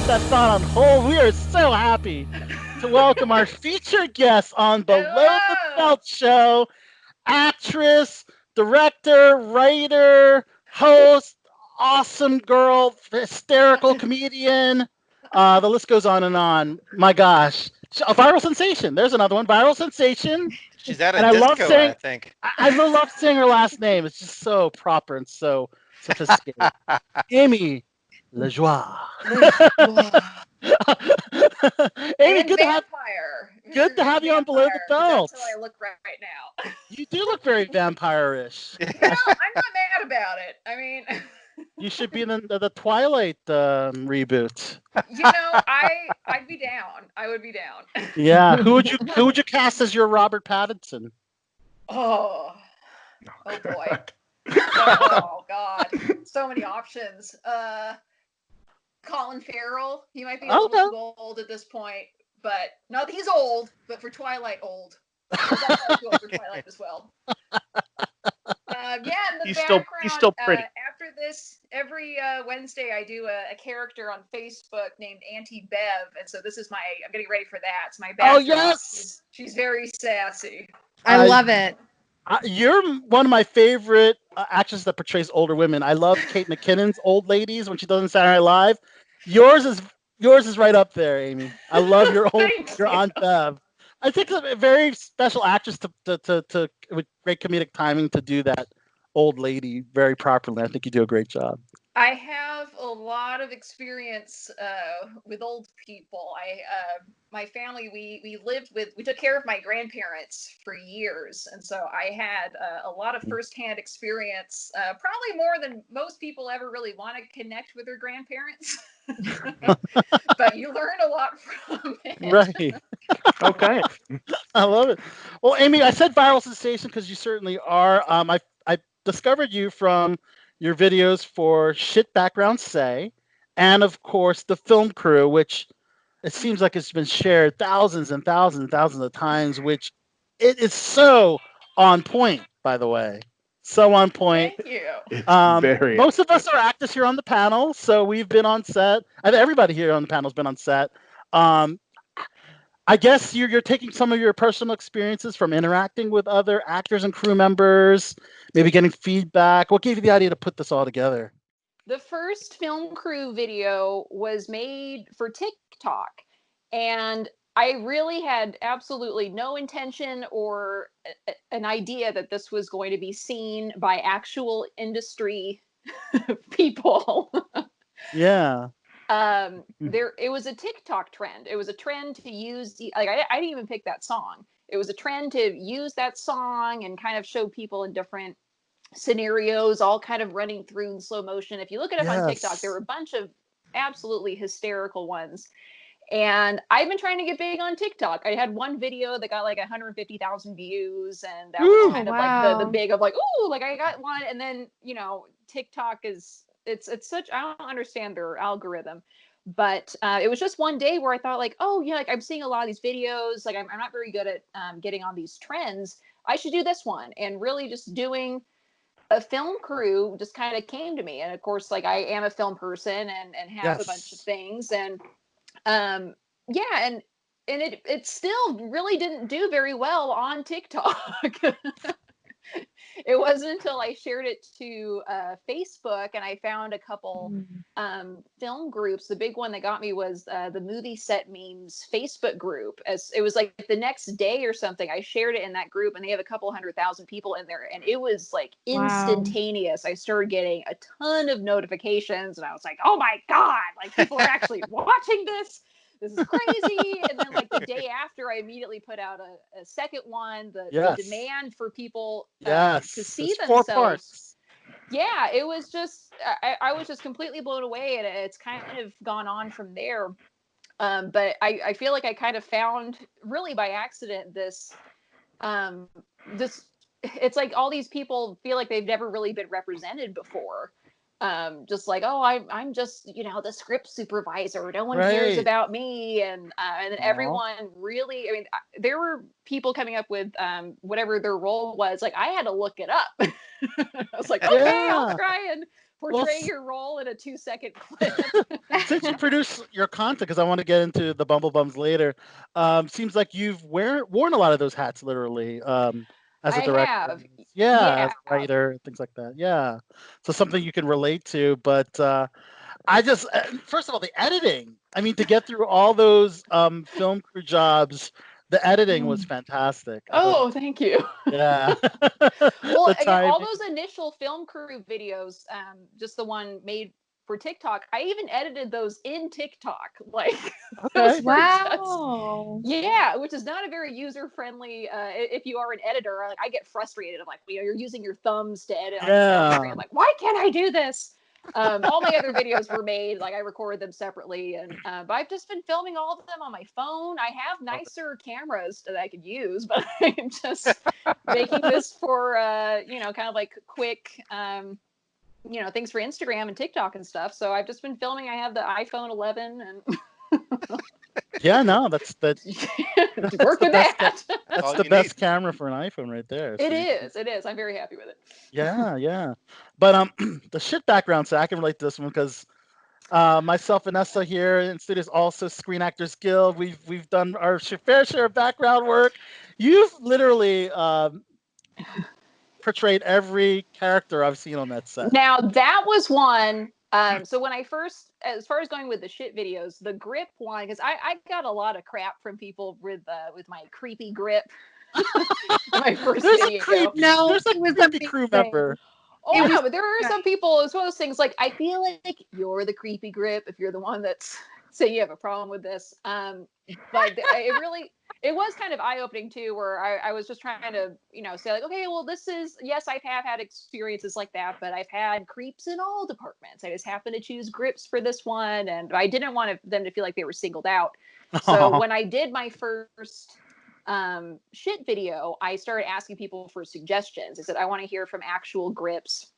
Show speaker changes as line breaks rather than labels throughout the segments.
That's not on hold. We are so happy to welcome our featured guest on Below the
Hello.
Belt Show, actress, director, writer, host, awesome girl, hysterical comedian. The list goes on and on. My gosh. A viral sensation. There's another one. Viral sensation.
She's out
And
of
I love
disco, I
saying
think.
I love saying her last name. It's just so proper and so sophisticated. Aimee Joie. Aimee,
And vampire.
good to have you on Below the
Vampire, because that's
Belt.
how I look right now.
You do look very vampire-ish.
I'm not mad about it. I mean,
You should be in the Twilight reboot.
I'd be down. I would be down.
Yeah, who would you cast as your Robert Pattinson?
Oh, oh boy. Oh God. So many options. Colin Farrell. He might be a little too old at this point, but not that he's old, but for Twilight old. That's too old for Twilight as well. Yeah, in the background,
he's still pretty.
after this, every Wednesday I do a character on Facebook named Auntie Bev, and so I'm getting ready for that. It's my backdrop.
Oh yes,
she's very sassy.
I love it.
You're one of my favorite actresses that portrays older women. I love Kate McKinnon's old ladies when she does Saturday Night Live. Yours is right up there, Aimee. I love your Aunt Bev. I think it's a very special actress to with great comedic timing to do that old lady very properly. I think you do a great job.
I have a lot of experience with old people. My family, we took care of my grandparents for years, and so I had a lot of firsthand experience, probably more than most people ever really want to connect with their grandparents. But you learn a lot from it.
Right.
Okay.
I love it. Well, Aimee, I said viral sensation because you certainly are. I discovered you from your videos for Shit Background Say, and of course the film crew, which it seems like it's been shared thousands and thousands and thousands of times, which it is so on point, by the way. So on point.
Thank you.
Very.
Most of us are actors here on the panel, so we've been on set. I think everybody here on the panel has been on set. I guess you're taking some of your personal experiences from interacting with other actors and crew members, maybe getting feedback. What gave you the idea to put this all together?
The first film crew video was made for TikTok, and I really had absolutely no intention or an idea that this was going to be seen by actual industry people.
Yeah.
It was a TikTok trend. It was a trend to use I didn't even pick that song. It was a trend to use that song and kind of show people in different scenarios, all kind of running through in slow motion. If you look it up on TikTok, there were a bunch of absolutely hysterical ones. And I've been trying to get big on TikTok. I had one video that got like 150,000 views, and that was kind of like the big of like, ooh, like I got one. And then, TikTok is it's such, I don't understand their algorithm. But it was just one day where I thought like, oh yeah, like I'm seeing a lot of these videos. Like I'm not very good at getting on these trends. I should do this one. And really just doing a film crew just kind of came to me. And of course, like I am a film person and have a bunch of things. And yeah, and it still really didn't do very well on TikTok. It wasn't until I shared it to Facebook and I found a couple film groups. The big one that got me was the Movie Set Memes Facebook group. As it was like the next day or something, I shared it in that group, and they have a couple 100,000 people in there, and it was like instantaneous. I started getting a ton of notifications, and I was like, "Oh my god! Like people are actually watching this." This is crazy. And then like the day after, I immediately put out a second one. The demand for people to see themselves. 4 parts. Yeah, it was just, I was just completely blown away, and it's kind of gone on from there. But I feel like I kind of found really by accident this, it's like all these people feel like they've never really been represented before. Just like, oh, I'm just, the script supervisor. No one cares about me. And everyone really, I mean, there were people coming up with whatever their role was. Like I had to look it up. I was like, okay, I'll try and portray your role in a 2-second clip.
Since you produce your content, because I want to get into the Bumblebums later, seems like you've worn a lot of those hats literally, as a
I
director.
have.
Yeah,
Yeah.
as a writer, things like that. Yeah. So something you can relate to. But I just, first of all, the editing. I mean, to get through all those film crew jobs, the editing was fantastic.
Oh, thank you.
Yeah.
Well,
The
again, all
timing.
those initial film crew videos, just the one made for TikTok, I even edited those in TikTok. Like,
Okay.
those were
Wow.
yeah, which is not a very user friendly. If you are an editor, like, I get frustrated. I'm like, you're using your thumbs to edit on your phone screen. I'm like, why can't I do this? All my other videos were made, like I recorded them separately, and but I've just been filming all of them on my phone. I have nicer cameras that I could use, but I'm just making this for kind of like quick things for Instagram and TikTok and stuff. So I've just been filming. I have the iPhone 11 and
Yeah, no, that's
work with that.
That's the best camera for an iPhone right there.
It is. It is. I'm very happy with it.
Yeah, yeah. But the shit background, so I can relate to this one because myself, Vanessa here in studios, also Screen Actors Guild. We've done our fair share of background work. You've literally portrayed every character I've seen on that set.
Now that was one. So when I first, as far as going with the shit videos, the grip one, because I got a lot of crap from people with my creepy grip. My first video.
There's a creepy crew member.
Oh no, but there are some people. It's one of those things. Like, I feel like you're the creepy grip if you're the one that's saying you have a problem with this. But it was kind of eye-opening too, where I was just trying to, say like, okay, well, this is, yes, I have had experiences like that, but I've had creeps in all departments. I just happened to choose grips for this one, and I didn't want them to feel like they were singled out. So when I did my first shit video, I started asking people for suggestions. I said, I want to hear from actual grips.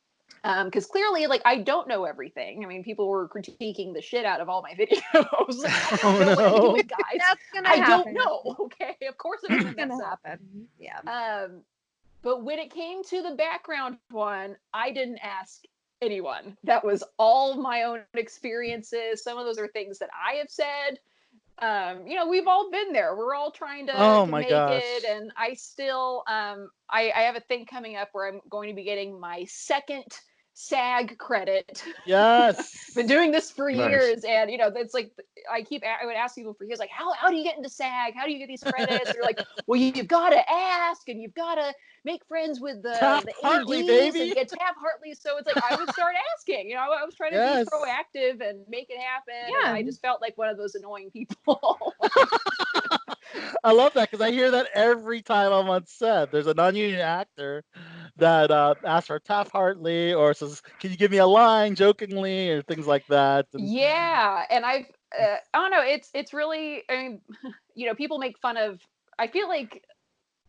Because clearly, like, I don't know everything. I mean, people were critiquing the shit out of all my videos. Like, I don't know what I'm doing, guys.
That's gonna
I
happen.
don't know. Okay, of course I'm
It's
gonna
gonna
mess up.
happen. Yeah.
But when it came to the background one, I didn't ask anyone. That was all my own experiences. Some of those are things that I have said. We've all been there. We're all trying to make it, and I still I have a thing coming up where I'm going to be getting my second SAG credit.
Yes.
Been doing this for years, and it's like I would ask people for years, like, how do you get into SAG? How do you get these credits? They're like, well, you've got to ask, and you've got to make friends with the
Hartley,
ADs
baby.
and get Tab Hartley. So it's like I would start asking. I was trying to be proactive and make it happen.
Yeah.
And I just felt like one of those annoying people.
I love that because I hear that every time I'm on set. There's a non-union actor that asks for Taft Hartley or says, "Can you give me a line?" jokingly or things like that. And,
yeah, and I don't know. It's really. I mean, people make fun of. I feel like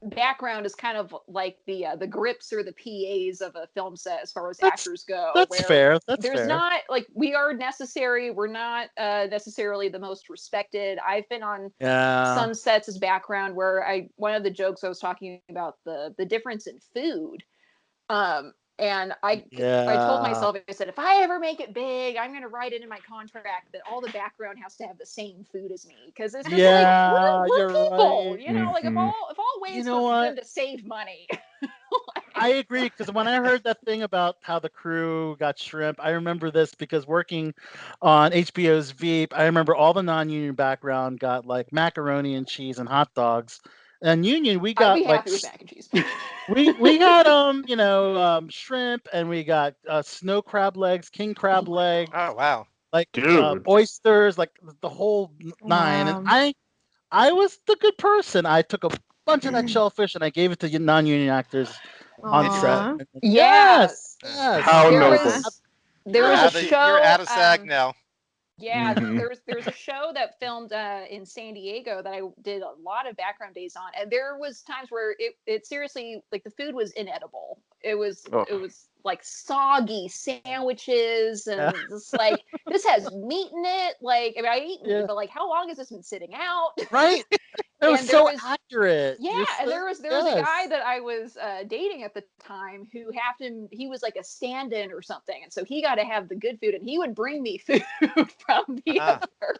background is kind of like the grips or the PAs of a film set as far as actors go.
That's fair.
There's not, like, we are necessary. We're not necessarily the most respected. I've been on some sets as background where one of the jokes I was talking about the difference in food. And I told myself, I said, if I ever make it big, I'm going to write it in my contract that all the background has to have the same food as me. Because it's just like, we're people,
right.
like if all ways for them to save money.
I agree, because when I heard that thing about how the crew got shrimp, I remember this because working on HBO's Veep, I remember all the non-union background got like macaroni and cheese and hot dogs. And union, we got
I'd be happy with mac and cheese.
we had shrimp, and we got snow crab legs, king crab legs.
Oh wow!
Like oysters, like the whole nine.
Wow.
And I was the good person. I took a bunch of that shellfish and I gave it to non-union actors on set.
Yes.
How noble.
There was a show.
You're out of SAG now.
Yeah, there's a show that filmed in San Diego that I did a lot of background days on, and there was times where it seriously, like, the food was inedible. It was like soggy sandwiches and just like, this has meat in it. Like, I mean, I eat meat, but like, how long has this been sitting out?
Right. It was so accurate.
Yeah, and there was a guy that I was dating at the time who he was like a stand-in or something, and so he got to have the good food, and he would bring me food from the other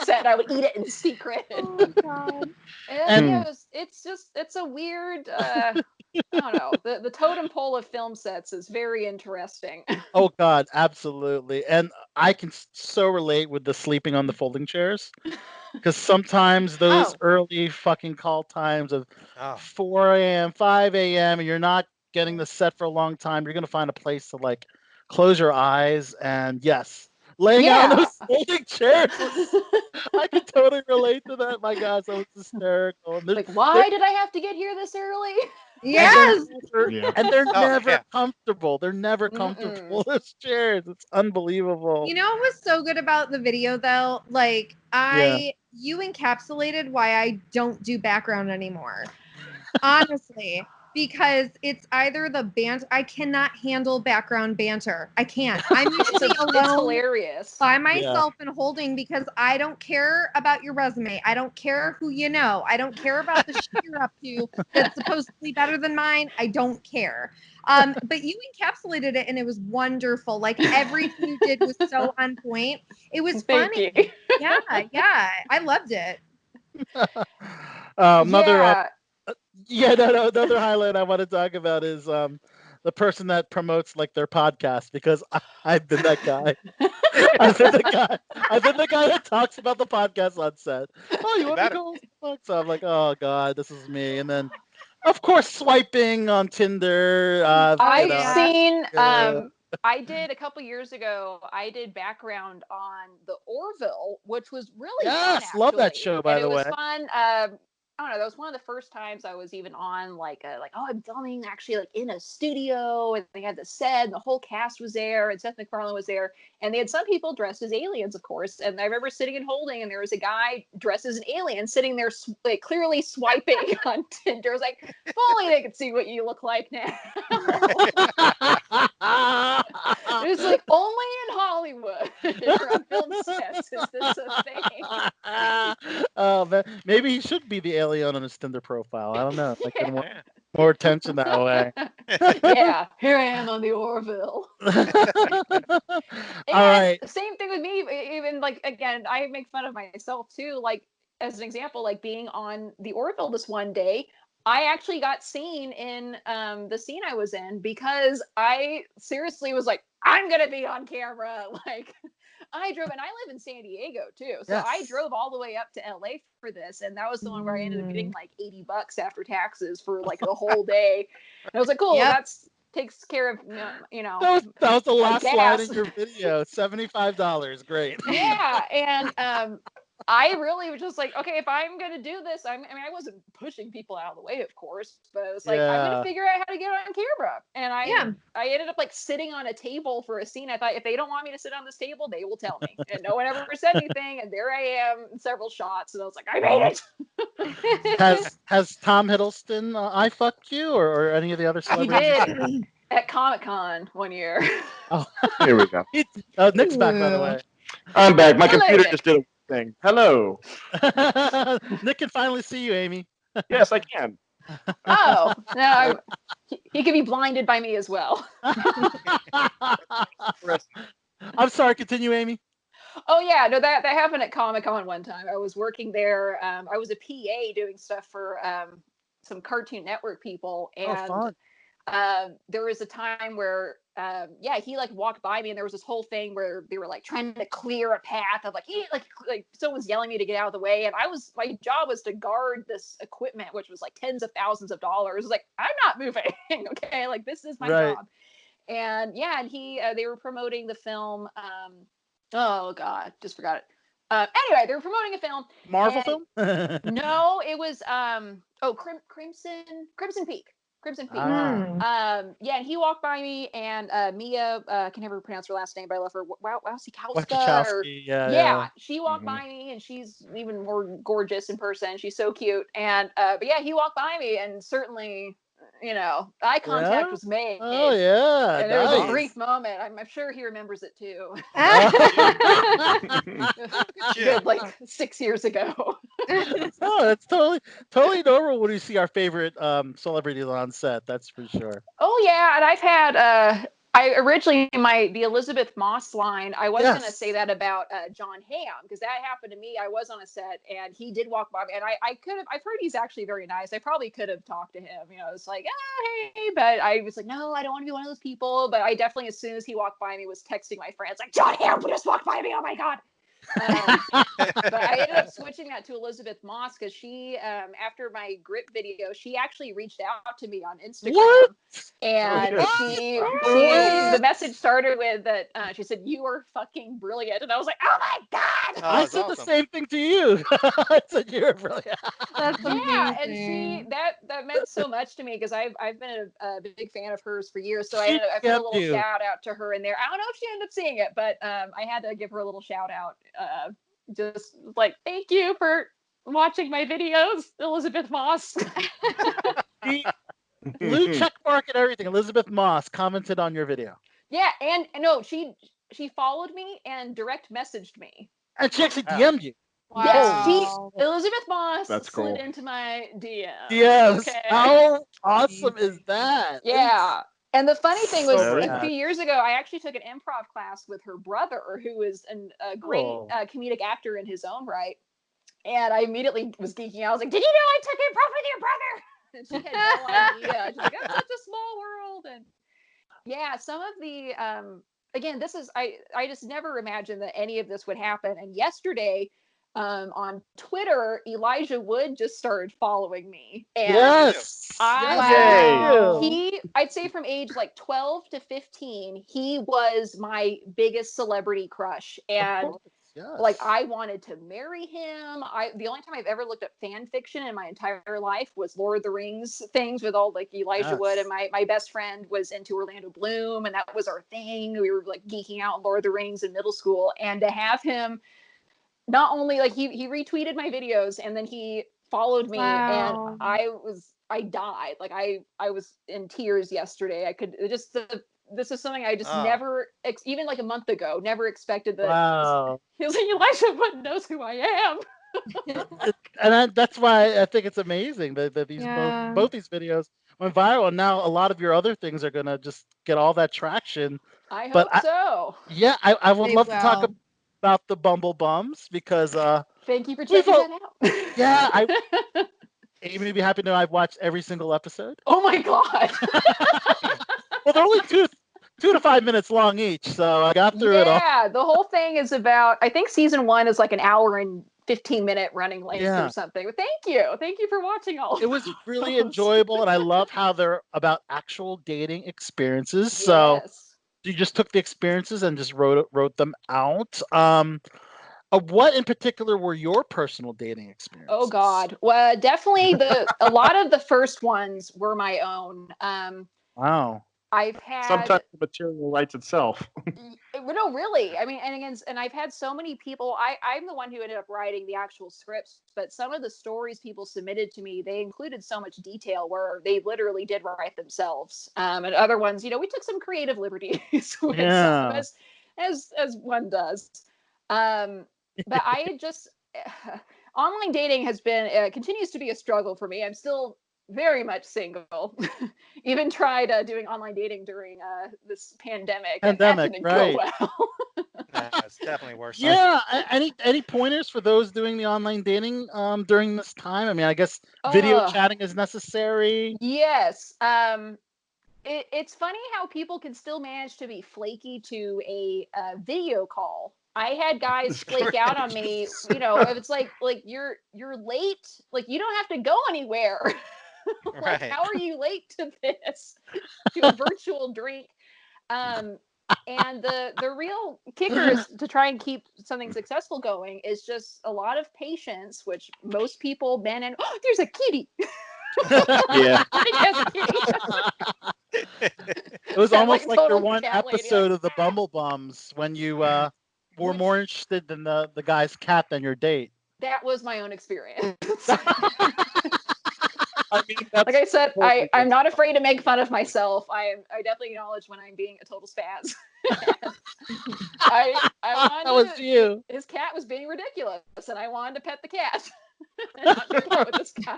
set. I would eat it in secret.
Oh God.
And yeah, it's a weird. I don't know. The totem pole of film sets is very interesting.
Oh God, absolutely. And I can so relate with the sleeping on the folding chairs. Because sometimes those early fucking call times of 4 a.m., 5 a.m., and you're not getting the set for a long time, you're going to find a place to like close your eyes. And yes, laying out on those folding chairs. I can totally relate to that. My gosh, that was hysterical. And
like, why did I have to get here this early?
Yes.
And they're never comfortable. They're never comfortable. Those chairs. It's unbelievable.
You know what was so good about the video though? Like you encapsulated why I don't do background anymore. Honestly. Because it's either the band, I cannot handle background banter. I can't. I'm usually alone.
It's hilarious.
By myself and holding, because I don't care about your resume. I don't care who you know. I don't care about the shit you're up to that's supposedly better than mine. I don't care. But you encapsulated it and it was wonderful. Like everything you did was so on point. It was funny.
Thank you.
Yeah. I loved it.
Another highlight I want to talk about is the person that promotes like their podcast, because I've been that guy. I've been the guy that talks about the podcast on set. Oh, you want to go? So I'm like, oh God, this is me. And then, of course, swiping on Tinder.
I've seen. I did a couple years ago. I did background on the Orville, which was really fun. Actually.
Love that show, by the way.
It was fun. I don't know. That was one of the first times I was even on I'm filming actually like in a studio, and they had the set, and the whole cast was there, and Seth MacFarlane was there, and they had some people dressed as aliens, of course. And I remember sitting and holding, and there was a guy dressed as an alien sitting there, like clearly swiping on Tinder. I was like, if only they could see what you look like now. It was like, only in Hollywood or on film sets is this a thing.
Oh man, maybe he should be the alien on his Tinder profile. I don't know. Like more attention that way.
Yeah, here I am on the Orville.
All right.
Same thing with me. Even like, again, I make fun of myself too. Like, as an example, like being on the Orville this one day, I actually got seen in the scene I was in, because I seriously was like, I'm gonna be on camera. Like, I drove, and I live in San Diego too, so I drove all the way up to LA for this, and that was the one where I ended up getting like $80 after taxes for like the whole day. And I was like, cool, that's takes care of
That was the last slide in your video. $75, great.
Yeah, and I really was just like, okay, if I'm gonna do this, I wasn't pushing people out of the way, of course, but it was like, I'm gonna figure out how to get on camera. And I ended up like sitting on a table for a scene. I thought, if they don't want me to sit on this table, they will tell me. And no one ever said anything. And there I am in several shots, and I was like, I made
it. Has Tom Hiddleston I fucked you, or any of the other celebrities?
He did at Comic-Con one year.
Oh,
here we go.
Nick's back, by the way.
I'm back. My computer just did a thing. Hello.
Nick can finally see you, Aimee.
Yes, I can.
Oh, no, he could be blinded by me as well.
I'm sorry, continue, Aimee.
Oh yeah, no, that happened at Comic-Con one time. I was working there. I was a PA doing stuff for some Cartoon Network people, and there was a time where he like walked by me, and there was this whole thing where they were like trying to clear a path of like someone's yelling at me to get out of the way, and my job was to guard this equipment, which was like tens of thousands of dollars. Like, I'm not moving. Okay, like this is my job. And they were promoting the film. Oh God, just forgot it. Anyway, they were promoting a film.
Marvel film?
No, it was Crimson Peak. Crimson Peak. And he walked by me, and Mia, I can never pronounce her last name, but I love her. Wasikowska. She walked by me, and she's even more gorgeous in person. She's so cute. And he walked by me, and certainly, eye contact
Yeah?
was made.
Oh yeah,
And there was a
nice.
brief moment. I'm sure he remembers it too.
Shit.
Good, like 6 years ago.
Oh, it's totally normal when we see our favorite celebrities on set. That's for sure.
Oh yeah, and I've had I originally the Elizabeth Moss line. I was going to say
Yes.
that about John Hamm because that happened to me. I was on a set and he did walk by me, and I could have. I've heard he's actually very nice. I probably could have talked to him. It's like, oh hey, but I was like, no, I don't want to be one of those people. But I definitely, as soon as he walked by me, was texting my friends like, John Hamm just walked by me. Oh my god. But I ended up switching that to Elizabeth Moss because she, after my grip video, she actually reached out to me on Instagram.
What?
And
Okay.
the message started with that she said, "You are fucking brilliant," and I was like, "Oh my god!"
Oh,
I
that's
said the
awesome.
same thing to you. I said you're brilliant.
That's
Yeah, and
amazing.
that meant so much to me because I've been a big fan of hers for years. So
She
I put a
DM'd
little
you.
shout out to her in there. I don't know if she ended up seeing it, but I had to give her a little shout out. Just like, thank you for watching my videos, Elizabeth Moss.
She, blue check mark and everything. Elizabeth Moss commented on your video.
Yeah, and no, she followed me and direct messaged me.
And she actually
Wow.
DM'd you.
Yes,
Wow.
Elizabeth Moss
That's
slid
cool.
into my DMs.
Yes.
Okay.
How awesome is
Amazing.
that?
Yeah. And the funny thing was,
So
a
rad.
few years ago, I actually took an improv class with her brother, who is a great
Cool.
comedic actor in his own right. And I immediately was geeking out. I was like, "Did you know I took improv with your brother?" And she had no idea. She's like, "It's such a small world." And yeah, some of the again, this is I just never imagined that any of this would happen. And yesterday, on Twitter, Elijah Wood just started following me, and
Yes.
I
Yes.
Yay.
Thank you.
I'd say from age like 12 to 15, he was my biggest celebrity crush.
Of
And
course. Yes.
like I wanted to marry him. The only time I've ever looked up fan fiction in my entire life was Lord of the Rings things with all like Elijah Wood, and
Yes.
my best friend was into Orlando Bloom, and that was our thing. We were like geeking out on Lord of the Rings in middle school, and to have him not only like he retweeted my videos and then he followed me, and
Wow.
I died. Like I was in tears yesterday. I could just this is something I just
Oh,
never even like a month ago never expected that.
Wow.
He was like, Elijah Wood knows who I am.
And that's why I think it's amazing that these
Yeah.
both these videos went viral, and now a lot of your other things are gonna just get all that traction.
I
But
hope so.
yeah, I would
They
love to talk
will.
about the Bumble Bums because
Thank you for
we've
checking
all,
that out.
yeah, Amy would be happy to know I've watched every single episode.
Oh my god.
Well, they're only 2 to 5 minutes long each, so I got through it all.
Yeah, the whole thing is about, I think season 1 is like an hour and 15-minute running length or
Yeah,
something. But thank you for watching all
it
of
was really
those.
enjoyable, and I love how they're about actual dating experiences. So
Yes.
you just took the experiences and just wrote them out. What in particular were your personal dating
Oh
experiences?
god. Well, definitely a lot of the first ones were my own.
Wow.
I've had
Sometimes the material writes itself.
no, really. I mean, and again, and I've had so many people. I'm the one who ended up writing the actual scripts, but some of the stories people submitted to me, they included so much detail where they literally did write themselves. And other ones, we took some creative liberties with some,
Yeah.
as one does. But I had just online dating has been continues to be a struggle for me. I'm still very much single. Even tried doing online dating during this pandemic, and that
Pandemic,
didn't go
right.
well.
that's definitely worse.
Yeah. Any pointers for those doing the online dating during this time? I mean, I guess video chatting is necessary.
Yes. It's funny how people can still manage to be flaky to a video call. I had guys flake out on me. If it's like you're late, like you don't have to go anywhere. Like,
Right.
how are you late to this? To a virtual drink. And the real kicker is to try and keep something successful going is just a lot of patience, which most people, men and there's a kitty.
Yeah.
Yes, kitty.
It was
Sound
almost
like
like your
total
one
cat lady,
episode
like,
of the Bumble Bums when you were
Which-
more interested in the guy's cat than your date.
that was my own experience.
I mean, that's
Like I said,
totally
I'm not
good.
afraid to make fun of myself. I definitely acknowledge when I'm being a total spaz. I
That
wanted
was
to,
you.
his cat was being ridiculous, and I wanted to pet the cat, and not make out with this guy.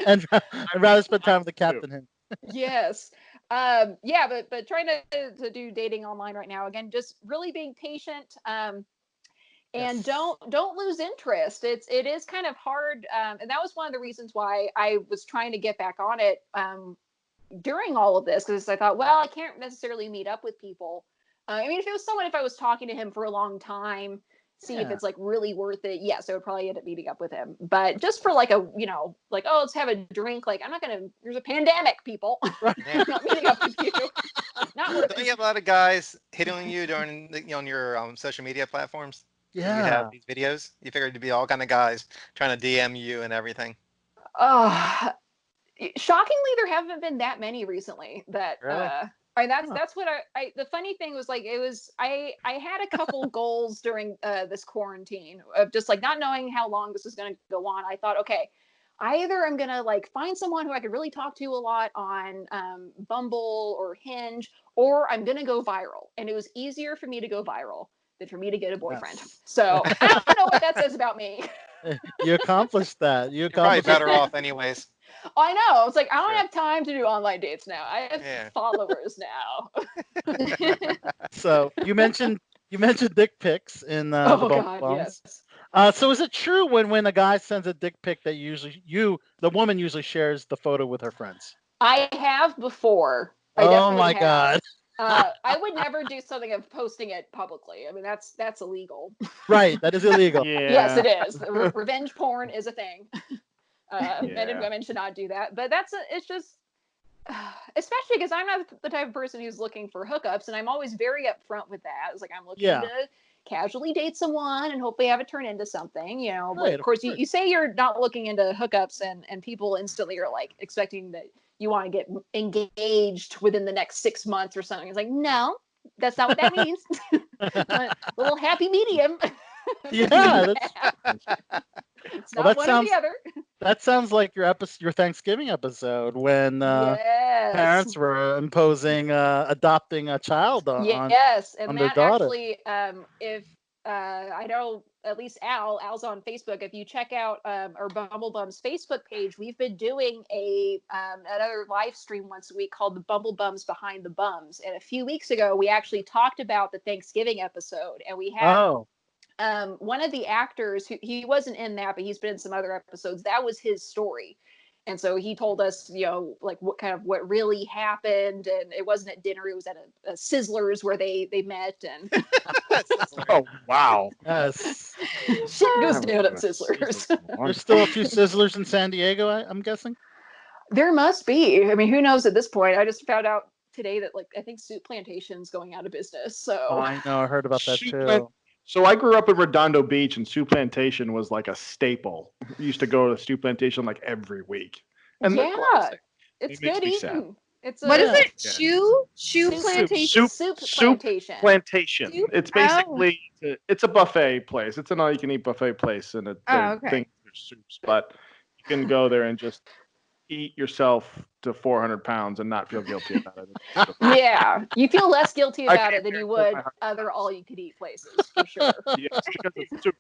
And I'd rather spend time with the cat than him.
Yes. Yeah, but trying to do dating online right now, again, just really being patient. And
Yes.
don't lose interest. It is kind of hard, and that was one of the reasons why I was trying to get back on it during all of this, because I thought, well, I can't necessarily meet up with people. I mean, if it was someone, if I was talking to him for a long time, see if
Yeah.
it's like really worth it, yes, I would probably end up meeting up with him. But just for like a, like, oh, let's have a drink, like, I'm not gonna, there's a pandemic, people.
Yeah.
I'm not meeting up with you. Not worth
Don't
it.
you have a lot of guys hitting on you during on your social media platforms? When you have
Yeah.
these videos, you figured to be all kind of guys trying to DM you and everything.
Shockingly, there haven't been that many recently that
Really?
that's what I the funny thing was, like, it was I had a couple goals during this quarantine of just like not knowing how long this was going to go on. I thought, okay, either I'm going to like find someone who I could really talk to a lot on Bumble or Hinge, or I'm going to go viral. And it was easier for me to go viral than for me to get a boyfriend.
Yes.
So I don't know what that says about me.
You accomplished that. You
You're probably
accomplished
better off anyways.
I know. It's like, I don't
Sure.
have time to do online dates now. I have
Yeah.
followers now.
So you mentioned dick pics in the
Oh
Bumble
God,
Bums.
yes.
So is it true when a guy sends a dick pic that usually the woman usually shares the photo with her friends?
I have before. I
Oh
definitely
my
have.
God.
I would never do something of posting it publicly. I mean, that's illegal.
Right, that is illegal.
Yes,
Yeah.
it is. Revenge porn is a thing. Men and
Yeah.
women should not do that. But it's just, especially because I'm not the type of person who's looking for hookups, and I'm always very upfront with that. It's like, I'm looking
Yeah.
to casually date someone and hopefully have it turn into something, But
Right,
of
of
course,
course.
you say you're not looking into hookups, and people instantly are like expecting that you want to get engaged within the next 6 months or something. It's like, no, that's not what that means. A little happy medium.
Yeah, that's
It's
well.
not one or the other.
That sounds like your Thanksgiving episode when
Yes.
parents were imposing adopting a child
Yes, and
on their
that
daughter.
actually, if I know at least Al's on Facebook. If you check out our Bumble Bums Facebook page, we've been doing another live stream once a week called the Bumble Bums Behind the Bums. And a few weeks ago, we actually talked about the Thanksgiving episode, and we had
Oh,
one of the actors who, he wasn't in that, but he's been in some other episodes. That was his story. And so he told us, like what really happened. And it wasn't at dinner; it was at a Sizzlers where they met. And
Oh wow.
yes.
shit goes down at Sizzlers.
There's still a few Sizzlers in San Diego, I'm guessing.
There must be. I mean, who knows at this point? I just found out today that, like, I think Soup Plantation's going out of business.
Oh,
So
I know. I heard about that
Soup
too.
So I grew up in Redondo Beach, and Soup Plantation was like a staple. We used to go to Soup Plantation like every week, and they're
yeah,
classic.
it's
It makes
good
me sad.
eating. It's
What is
a
it?
Yeah.
Shoe
Soup-
plantation.
Soup
Soup
Plantation.
Plantation.
Soup?
It's
Oh.
basically it's a buffet place. It's an all-you-can-eat buffet place, and
Okay.
things are soups, but you can go there and just eat yourself to 400 pounds and not feel guilty about it.
Yeah, you feel less guilty
I
about
came
it than
here
you
and told
would
my heart.
other all-you-could-eat places, for sure.
Yes, because it's soup.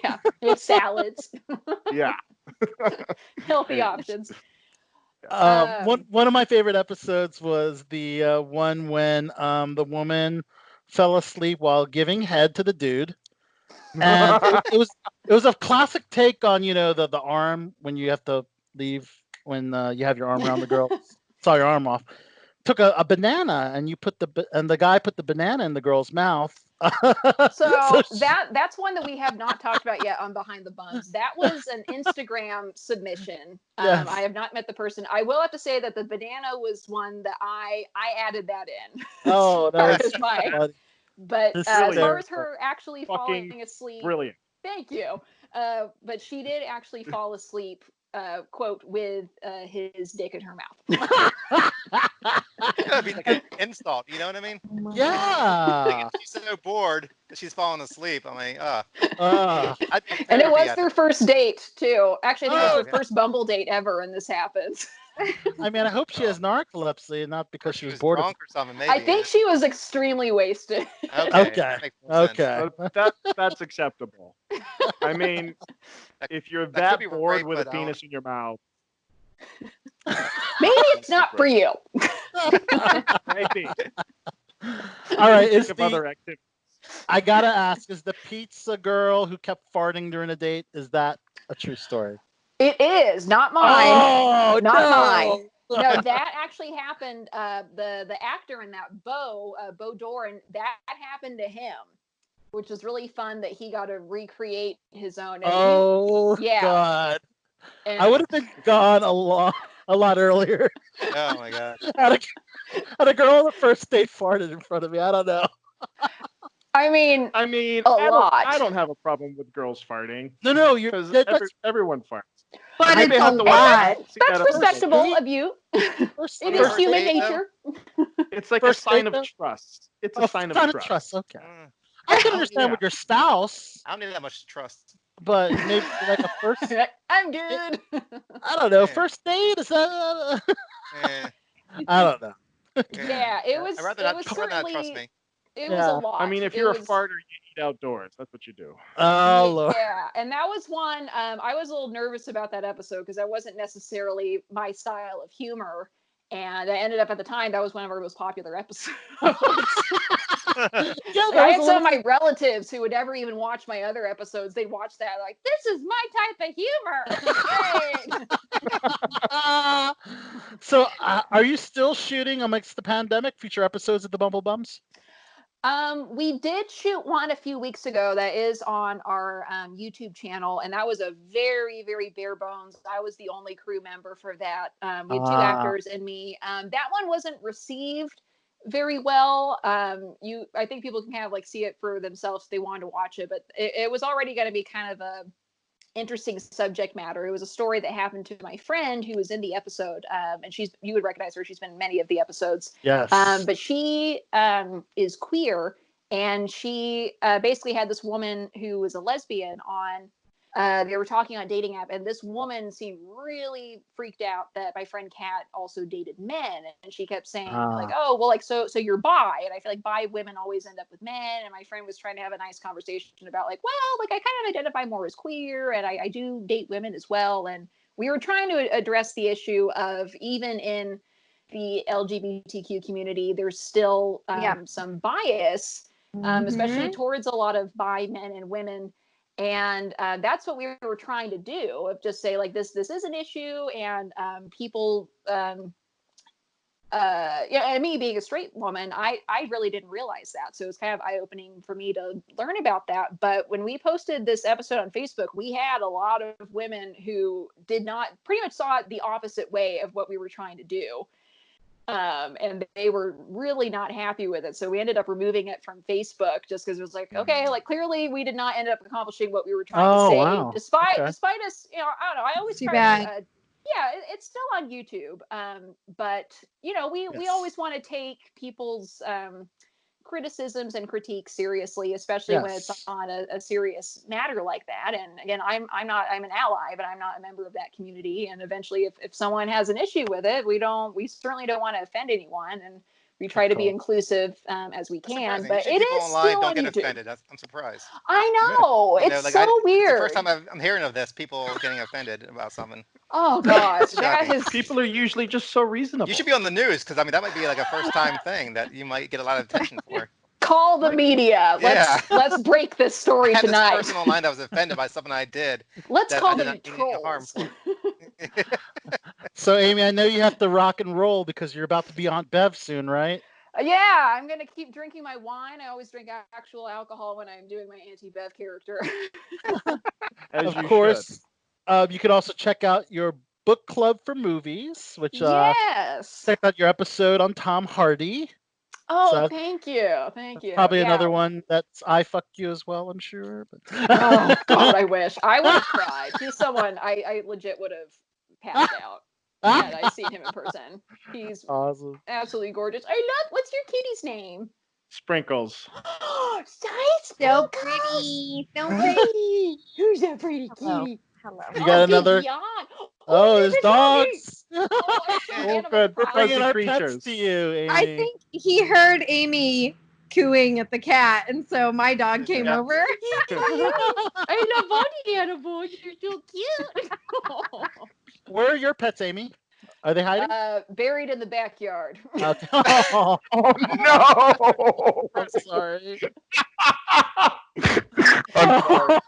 Yeah, with salads,
Yeah.
healthy options.
One of my favorite episodes was the one when the woman fell asleep while giving head to the dude, and it was a classic take on the arm when you have to leave when you have your arm around the girl, saw your arm off. Took a banana and the guy put the banana in the girl's mouth.
So
she-
that's one that we have not talked about yet on Behind the Bums. That was an Instagram submission.
Yes.
I have not met the person. I will have to say that the banana was one that I added that in.
Oh, that was funny.
But
This
as
is
far as her actually
fucking
falling asleep,
Brilliant.
thank you. But she did actually fall asleep, quote, with his dick in her mouth.
That'd be like an insult. You know what I mean?
Yeah.
She's so bored that she's falling asleep. I'm like, I'd be
And it
therapy
was
at
their first date too. Actually, I think it was
Oh,
their first Bumble date ever, and this happens.
I mean, I hope she has narcolepsy and not
Or
because
she
she was
was
bored of.
drunk or something. Maybe.
I think she was extremely wasted.
Okay.
Okay.
That makes more sense.
Okay.
That's acceptable. I mean, if you're
That could
that
be
bored
rape,
with a
but I don't-
penis in your mouth,
Maybe it's not for you.
maybe
All right. Is
think of
the
other activities.
I gotta ask, is the pizza girl who kept farting during a date, is that a true story?
It is not mine.
Oh,
Not
no.
mine. No, that actually happened. The actor in that, Bo Doran, that happened to him, which was really fun that he got to recreate his own. And
Oh,
yeah.
God.
And
I would have been gone a lot earlier.
Oh my god.
Had a girl on the first date farted in front of me. I don't know.
I mean,
I mean,
a
I
lot.
don't have a problem with girls farting
No, you're
because
that's
everyone farts.
But
Maybe
it's
I
a
have to watch
lot.
see that
That's
episode.
respectable
date?
of you.
first
It
On
is
the
human
first date, though?
nature.
It's like
First
a sign
date,
of
though?
trust. It's
Oh,
a sign of trust.
Okay.
Mm,
I can
Oh,
understand
yeah.
with your spouse,
I don't need that much trust.
but maybe like a first.
I'm good.
I don't know.
Yeah.
First date is that?
Eh,
I don't know.
Yeah, it was.
I'd rather
It
not,
was
I'd rather not trust
certainly.
me.
It was a
Yeah.
lot.
I mean, if
It
you're a
was-
farter, you eat outdoors. That's what you do.
Oh, Lord.
Yeah, and that was one. I was a little nervous about that episode because that wasn't necessarily my style of humor, and I ended up at the time that was one of our most popular episodes.
Yeah,
Like,
that
I
was
had
a
some of
little.
my relatives who would never even watch my other episodes. They'd watch that like, this is my type of humor. Great.
So, are you still shooting amidst the pandemic future episodes of the Bumble Bums?
We did shoot one a few weeks ago that is on our YouTube channel, and that was a very, very bare bones. I was the only crew member for that. We had two actors and me. That one wasn't received very well. I think people can kind of like see it for themselves if they wanted to watch it, but it was already going to be kind of a interesting subject matter. It was a story that happened to my friend who was in the episode, and you would recognize her. She's been in many of the episodes.
Yes.
But she is queer, and she basically had this woman who was a lesbian on. They were talking on a dating app, and this woman seemed really freaked out that my friend Kat also dated men, and she kept saying like, "Oh, well, like so you're bi," and I feel like bi women always end up with men. And my friend was trying to have a nice conversation about like, well, like I kind of identify more as queer, and I do date women as well. And we were trying to address the issue of even in the LGBTQ community, there's still some bias, especially towards a lot of bi men and women. And that's what we were trying to do, of just say like this is an issue, and people and me being a straight woman, I really didn't realize that. So it's kind of eye-opening for me to learn about that. But when we posted this episode on Facebook, we had a lot of women who did not, pretty much saw it the opposite way of what we were trying to do. And they were really not happy with it. So we ended up removing it from Facebook just because it was like, okay, like clearly we did not end up accomplishing what we were trying to say,
wow.
despite
Okay.
despite us, I don't know. I always
Too
try
bad.
to, it's still on YouTube. But we
Yes.
always want to take people's criticisms and critiques seriously, especially when it's on a serious matter like that. And again, I'm an ally, but I'm not a member of that community. And eventually if someone has an issue with it, we certainly don't want to offend anyone, and we try to be inclusive as we can.
Surprising.
But
Usually
it
people
is
online
still
don't
on
get
YouTube.
offended. I'm surprised.
I know. It's
Like
so
it's
weird.
the first time I'm hearing of this. People getting offended about something.
Oh gosh, that
Shocking.
is
People are usually just so reasonable.
You should be on the news because I mean that might be like a first time thing that you might get a lot of attention for.
call the media.
Yeah.
Let's break this
I
story
had this
tonight.
person online that was offended by something I did.
Let's
that
call
I did
them
not mean any harm
trolls.
for.
So, Aimee, I know you have to rock and roll because you're about to be on Bev soon, right?
Yeah, I'm gonna keep drinking my wine. I always drink actual alcohol when I'm doing my anti-bev character.
As
Of
you
course. You can also check out your book club for movies, which
Yes.
check out your episode on Tom Hardy.
Oh,
So
thank you.
probably
Yeah.
another one that's I fucked you as well, I'm sure. But
Oh God, I wish I would have cried. He's someone I legit would have passed out. had I seen him in person. He's
Awesome.
absolutely gorgeous. I love. What's your kitty's name?
Sprinkles.
So pretty. So pretty.
Pretty. Who's that pretty
Hello.
kitty?
Hello.
You got another?
Big yawn.
Oh, there's
there's a doggy.
dogs.
Oh, I'm so
Oh,
animal
good. We're
proud.
Bringing
fuzzy
our
creatures.
pets to you, Amy.
I think he heard Amy cooing at the cat, and so my dog came
Yeah.
over.
I love all the animals. You're so cute.
Where are your pets, Amy? Are they hiding?
Buried in the backyard.
Okay. Oh,
Oh no!
I'm sorry.
I'm sorry.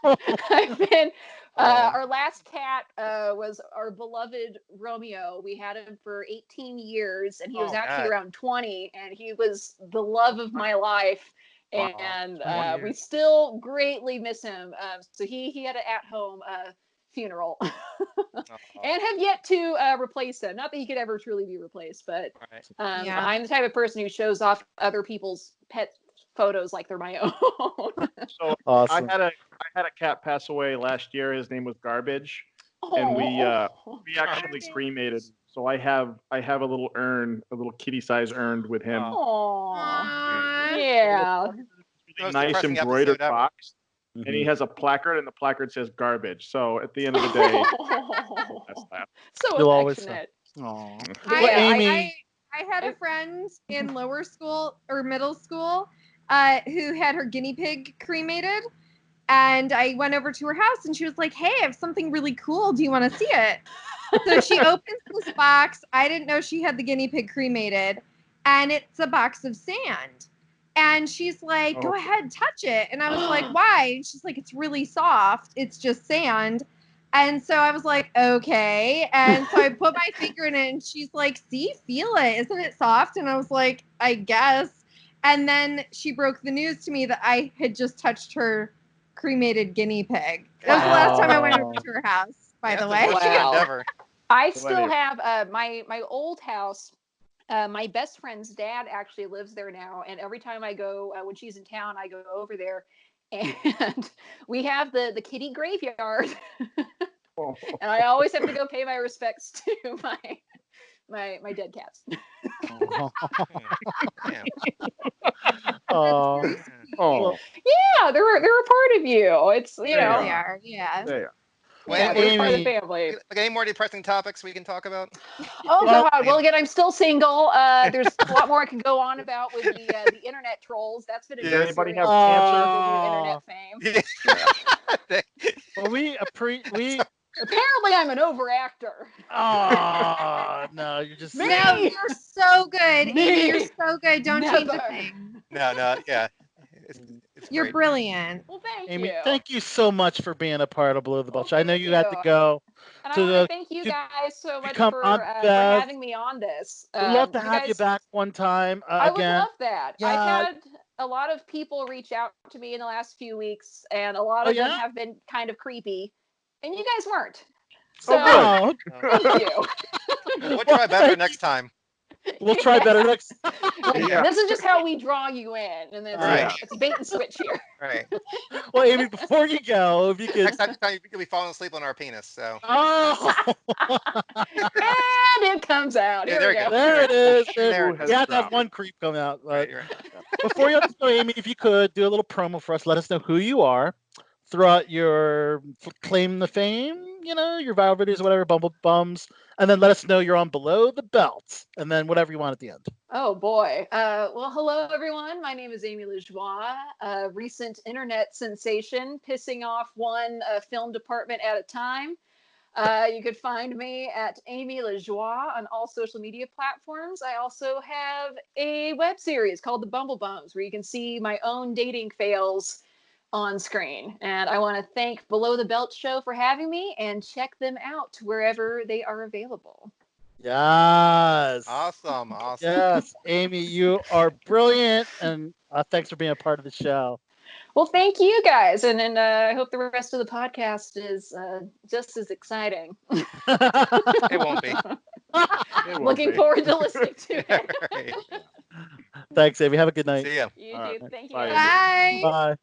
I've been.
Oh.
Our last cat was our beloved Romeo. We had him for 18 years, and he was
Oh,
actually
God.
around 20, and he was the love of my life.
Wow.
And
20
we
years.
still greatly miss him. So he had an at-home funeral,
Oh,
and have yet to replace him. Not that he could ever truly be replaced, but
right.
Yeah.
I'm the type of person who shows off other people's pet photos like they're my own.
So
Awesome.
I had a cat pass away last year. His name was Garbage, and we actually
Garbage.
cremated. So I have a little urn, a little kitty-size urn with him.
Oh.
Aww.
Yeah.
Really
Most
nice
depressing
embroidered
episode ever.
box, and he has a placard, and the placard says Garbage. So at the end of the day, that's that.
So
You'll always
affectionate.
Aw.
But
Well,
yeah,
Amy.
I had a friend in lower school or middle school who had her guinea pig cremated. And I went over to her house and she was like, hey, I have something really cool. Do you want to see it? So she opens this box. I didn't know she had the guinea pig cremated. And it's a box of sand. And she's like, go ahead, touch it. And I was like, why? And she's like, it's really soft. It's just sand. And so I was like, okay. And so I put my finger in it and she's like, see, feel it. Isn't it soft? And I was like, I guess. And then she broke the news to me that I had just touched her cremated guinea pig. That was the last time I went over to her house, by the way.
That's a
Wow.
endeavor.
I
So
still
anyways.
have my old house. My best friend's dad actually lives there now, and every time I go, when she's in town, I go over there, and we have the kitty graveyard, and I always have to go pay my respects to my dead cats.
Yeah.
Aw.
Oh,
Yeah, they're a part of you. It's
They
know,
really are, yeah.
there.
yeah,
Well,
they're part of
Amy-
the family.
Like any more depressing topics we can talk about?
Oh
Well-
God! Well, again, I'm still single. There's a lot more I could go on about with the internet trolls. That's been a
Does
good
anybody
series
have
of
cancer?
internet fame.
Well, we
Apparently, I'm an overactor.
Oh no, you're just
Me?
No, you're so good. Amy,
Me?
you're so good. Don't change a
Never.
thing.
No, yeah. It's
You're
great.
brilliant.
Well, thank
Amy,
you.
thank you so much for being a part of Below the
Well,
Belt. I know
thank
you had to
you.
go.
And I
to
want
the-
to thank you
to
guys so much
come
for
on, Beth.
having me on this.
We'd love to
You
have you
guys-
back one time
I would
again.
love that.
Yeah.
I've had a lot of people reach out to me in the last few weeks, and a lot
Oh,
of them
yeah?
have been kind of creepy, and you guys weren't. So
Oh,
thank you.
We'll try better next time.
we'll try better next.
Yeah.
This is just how we draw you in, and it's,
Right.
it's bait and switch here.
Right.
Well, Amy, before you go, if you could.
Next time you'll be falling asleep on our penis. So
Oh,
And it comes out.
Yeah,
Here we
there
go.
we go.
there it is.
There
You
it
have to have
dropped.
one creep come out.
right.
Before you have to go, Amy, if you could do a little promo for us, let us know who you are, throw out your claim to fame, your viral videos, whatever, Bumble Bums, and then let us know you're on Below the Belt, and then whatever you want at the end.
Oh boy. Well, hello everyone. My name is Aimee Joie, a recent internet sensation, pissing off one film department at a time. You could find me at Aimee Joie on all social media platforms. I also have a web series called The Bumble Bums, where you can see my own dating fails on screen. And I want to thank Below the Belt Show for having me, and check them out wherever they are available.
Yes.
Awesome.
Yes, Amy, you are brilliant, and thanks for being a part of the show.
Well, thank you guys, and I hope the rest of the podcast is just as exciting.
It won't be.
It won't
Looking
be.
forward to listening to it.
Right.
Thanks, Amy. Have a good night.
See ya.
You
All
too.
right.
Thank you.
Bye.
guys.
Bye.
Bye.